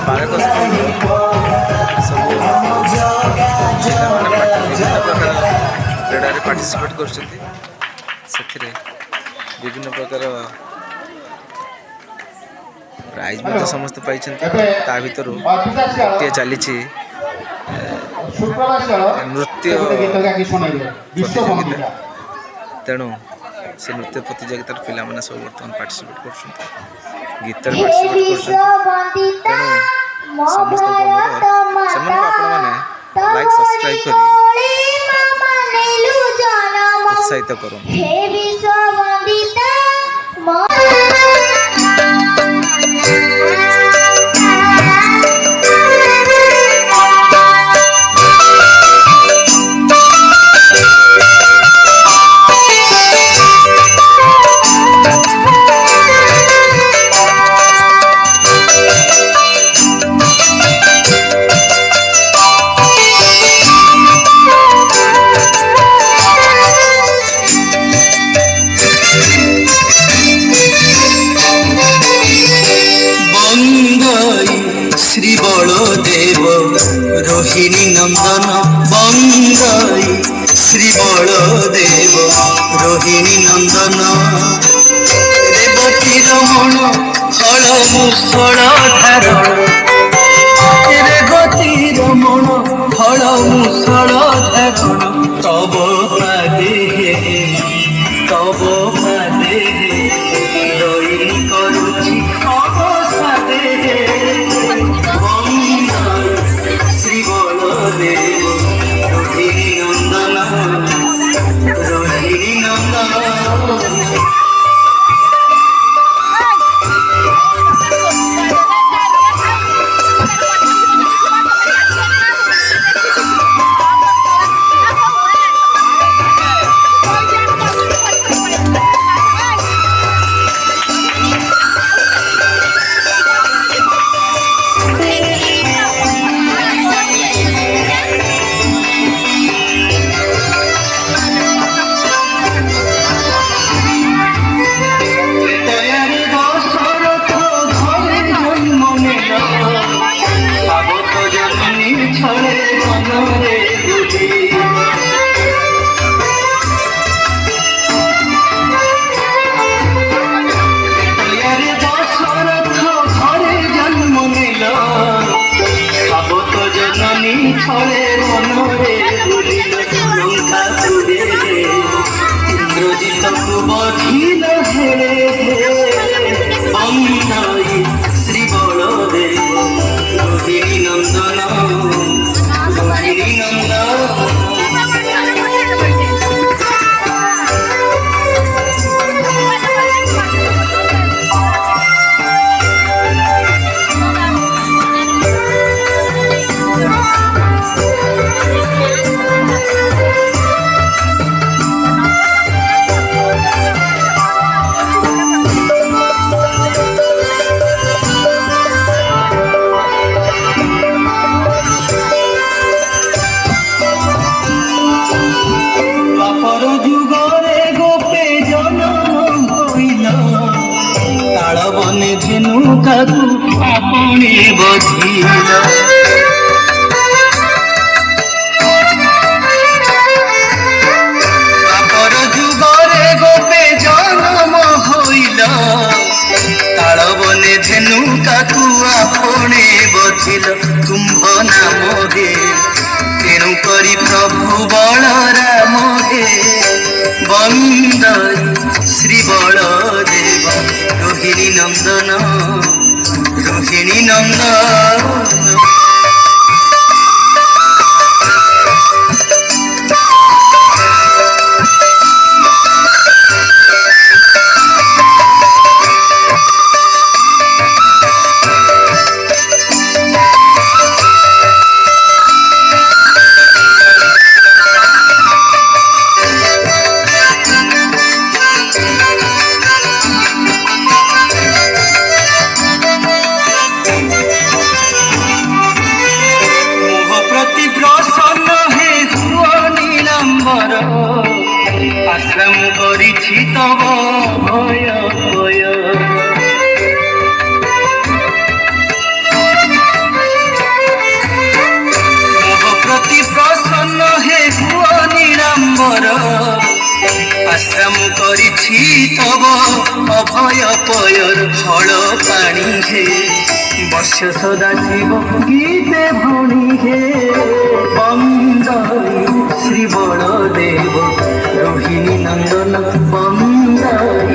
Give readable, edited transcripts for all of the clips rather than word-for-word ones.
ବାଳକ ସ୍କୁଲ ସବୁ ପିଲାମାନେ ବିଭିନ୍ନ ପ୍ରକାର କ୍ରୀଡ଼ାରେ ପାର୍ଟିସିପେଟ୍ କରୁଛନ୍ତି। ସେଥିରେ ବିଭିନ୍ନ ପ୍ରକାର ପ୍ରାଇଜ୍ ମଧ୍ୟ ସମସ୍ତେ ପାଇଛନ୍ତି। ତା ଭିତରୁ ଗୋଟିଏ ଚାଲିଛି ନୃତ୍ୟ ପ୍ରତିଯୋଗିତା। ତେଣୁ ସେ ନୃତ୍ୟ ପ୍ରତିଯୋଗିତାର ପିଲାମାନେ ସବୁ ବର୍ତ୍ତମାନ ପାର୍ଟିସିପେଟ୍ କରୁଛନ୍ତି, ଗୀତରେ ପାର୍ଟିସିପେଟ୍ କରୁଛନ୍ତି। ତେଣୁ ସମସ୍ତଙ୍କୁ ଅନୁରୋଧ ସେମାନଙ୍କୁ ଆପଣମାନେ ଲାଇକ୍ ସବସ୍କ୍ରାଇବ୍ କରି ଉତ୍ସାହିତ କରନ୍ତୁ। श्री बलदेव रोहिणी नंदन बंगाई श्री बलदेव रोहिणी नंदन रेवती रमण फल मुसळ धारण रेवती रमण फल मुसळ धारण तब पादे रोहिणी करुछि श्री बलदेव रोहिणी नंदन झेनुकाकु आपणे बधिला बापर जुगरे गोपे जन्म होइला ताल बने झेनुकाकु आपणे बधिला कुंभ नाम हे तेणु करी प्रभु बलराम हे बंदई श्री बलदेव रोहिणी नंदन रोहिणी नंदन आश्रम करिछि तब भय भय আশা মু করিছি তব অভয় পয়র ফল পাণি হে বর্ষ সদা শিব গীতে ভণি হে বন্দই শ্রী বলদেব রোহিণী নন্দন বন্দই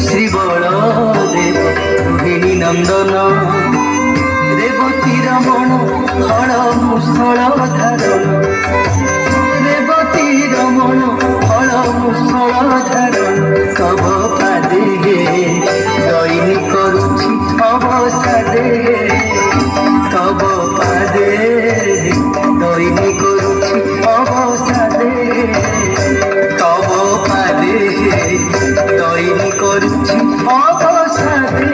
শ্রী বলদেব রোহিণী নন্দন রেবতী রমণ ফল মুসল ধারণ রেবতী রমণ ফল মুসল ধারণ তব পাদে দৈনি করুছি অবসাদে তব পাদে দৈনি করুছি অবসাদে তব পাদে দৈনি করুছি অবসাদে।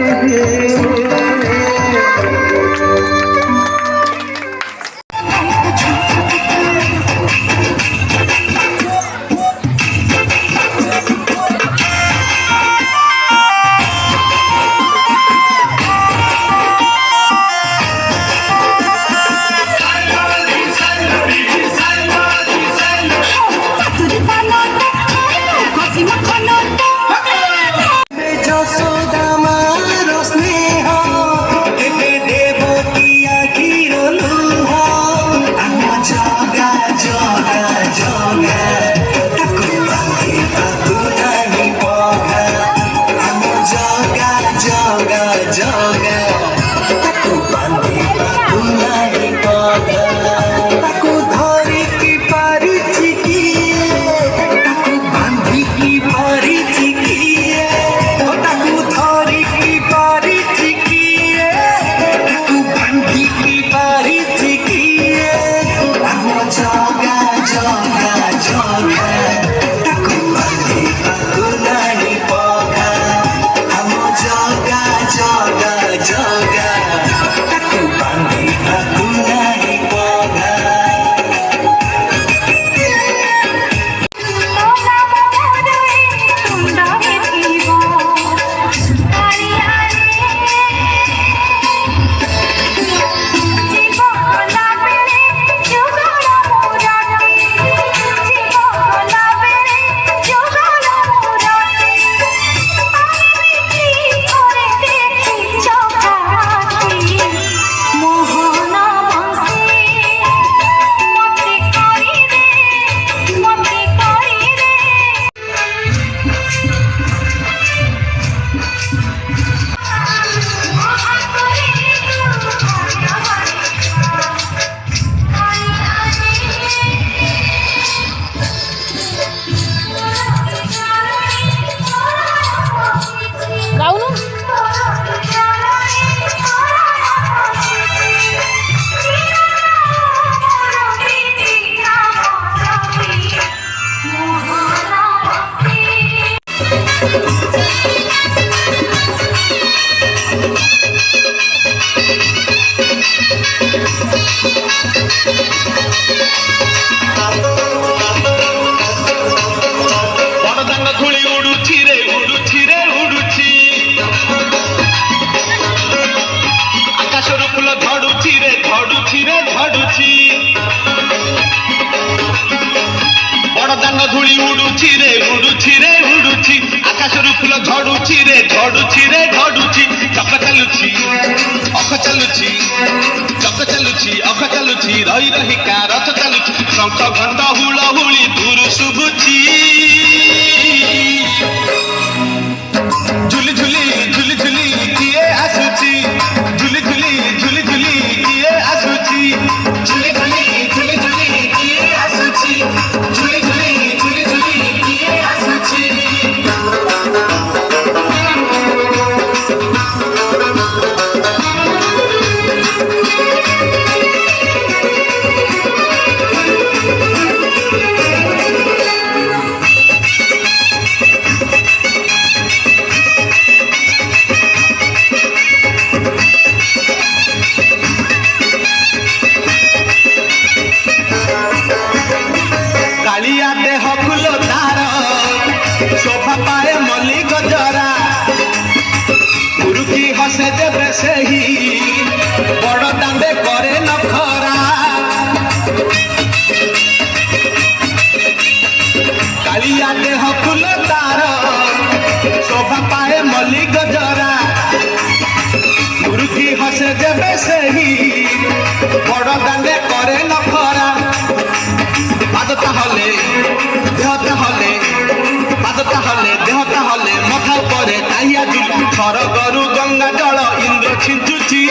ধূলি উড়ুছি রে উড়ুছি আকাশରୁ ফুল ঝଡୁଛି রে ঝଡୁଛି ଚକ ଚାଲୁଛି ଅଖ ଚାଲୁଛି ରହି ରହିକା ରଥ ଚାଲୁଛି ଶଙ୍ଖ ଘଣ୍ଟ ହୁଳହୁଳି ଦୂରୁ ଶୁଭୁଛି ଝୁଲି ଝୁଲି କିଏ ଆସୁଛି ଝୁଲି ଝୁଲି କିଏ ଆସୁଛି ଝୁଲି ଝୁଲି କିଏ ଆସୁଛି ଝୁଲି ଝୁଲି କିଏ ଆସୁଛି कालिया देह फुल तार शोभा पाए मल्ली गजरा गुरुकी हसे देवे सही बड़ दांडे करे नखरा कालिया देह फुल तार ଏବେ ସେହି ବଡ଼ ଦାଣ୍ଡେ କରେ ନଖରା ପାଦ ତାହଲେ ଦେହ ତାହଲେ ପାଦ ତାହଲେ ଦେହ ତାହଲେ ମଥା ଉପରେ ଟାହିଆ ଜୁଲି ସରଗରୁ ଗଙ୍ଗା ଜଳ ଇନ୍ଦ୍ର ଛିଞ୍ଚୁଛି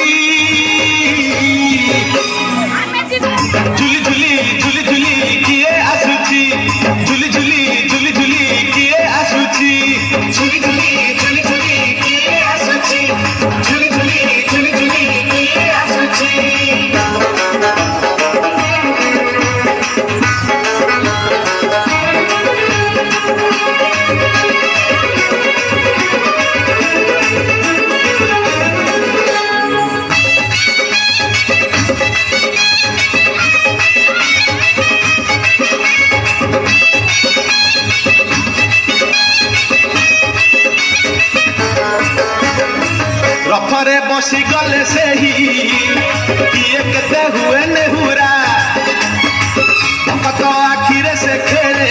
ଝୁଲି ଝୁଲି ଝୁଲି ଝୁଲି କିଏ ଆସୁଛି ଝୁଲି ଝୁଲି ଝୁଲି ଝୁଲି କିଏ ଆସୁଛି ଝୁଲି ଝୁଲି ଝୁଲି ଝୁଲି କିଏ ଆସୁଛି ଝୁଲି ଝୁଲି ଝୁଲି ଝୁଲି କିଏ ଆସୁଛି ରଥରେ ବସି ଗଲେ ସେହି କିଏ କେତେ ହୁଏ ନେହୁରା ଭକତ ଆଖିରେ ସେ ଖେଳେ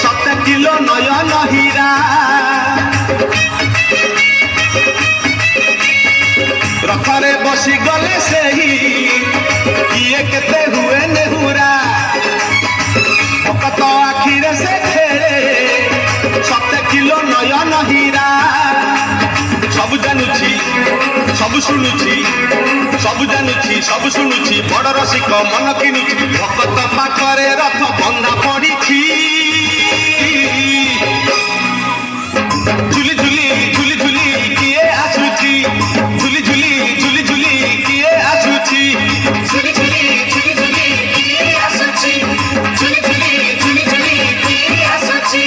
7 କିଲୋ ନୟନ ହୀରା ରଥରେ ବସି ଗଲେ ସେହି କିଏ କେତେ ହୁଏ ନେହୁରା ଭକତ ଆଖିରେ ସେ ଖେଳେ 7 କିଲୋ ନୟନ ହୀରା ସବୁ ଜାଣୁଛି ସବୁ ଶୁଣୁଛି ସବୁ ଜାଣୁଛି ସବୁ ଶୁଣୁଛି ବଡ଼ ରସିକ ମନ କିଣୁଛି ଭକତ ପାଖରେ ରଥ ବନ୍ଧା ପଡ଼ିଛି ଝୁଲି ଝୁଲି ଝୁଲି ଝୁଲି କିଏ ଆସୁଛି ଝୁଲି ଝୁଲି ଝୁଲି ଝୁଲି କିଏ ଆସୁଛି ଝୁଲି ଝୁଲି ଝୁଲି ଝୁଲି କିଏ ଆସୁଛି ଝୁଲି ଝୁଲି ଝୁଲି ଝୁଲି କିଏ ଆସୁଛି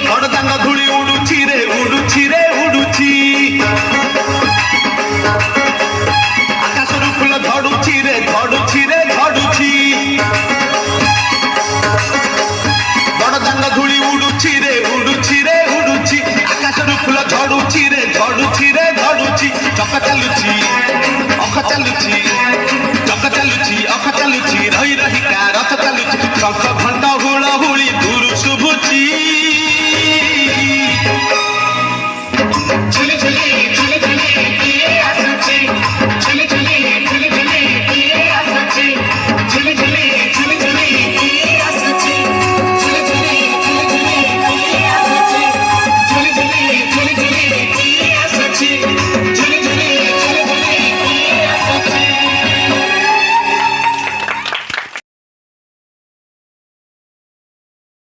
ବଡ଼ ଦାଣ୍ଡ ଧୂଳି ଉଡୁଛି ରେ ଉଡୁଛି ରେ ଉଡୁଛି ଆକାଶରୁ ଫୁଲ ଝଡୁଛି ରେ ଝଡୁଛି ରେ ଝଡୁଛି ବଡ଼ ଦାଣ୍ଡ ଧୂଳି ଉଡୁଛି ରେ ଉଡୁଛି ରେ ଉଡୁଛି ଆକାଶରୁ ଫୁଲ ଝଡୁଛି ରେ ଝଡୁଛି ରେ ଝଡୁଛି ଚକ ଚାଲୁଛି ଅଖ ଚାଲୁଛି ଚକ ଚାଲୁଛି ଅଖ ଚାଲୁଛି ରହି ରହିକା ରଥ ଚାଲୁଛି ଶଙ୍ଖ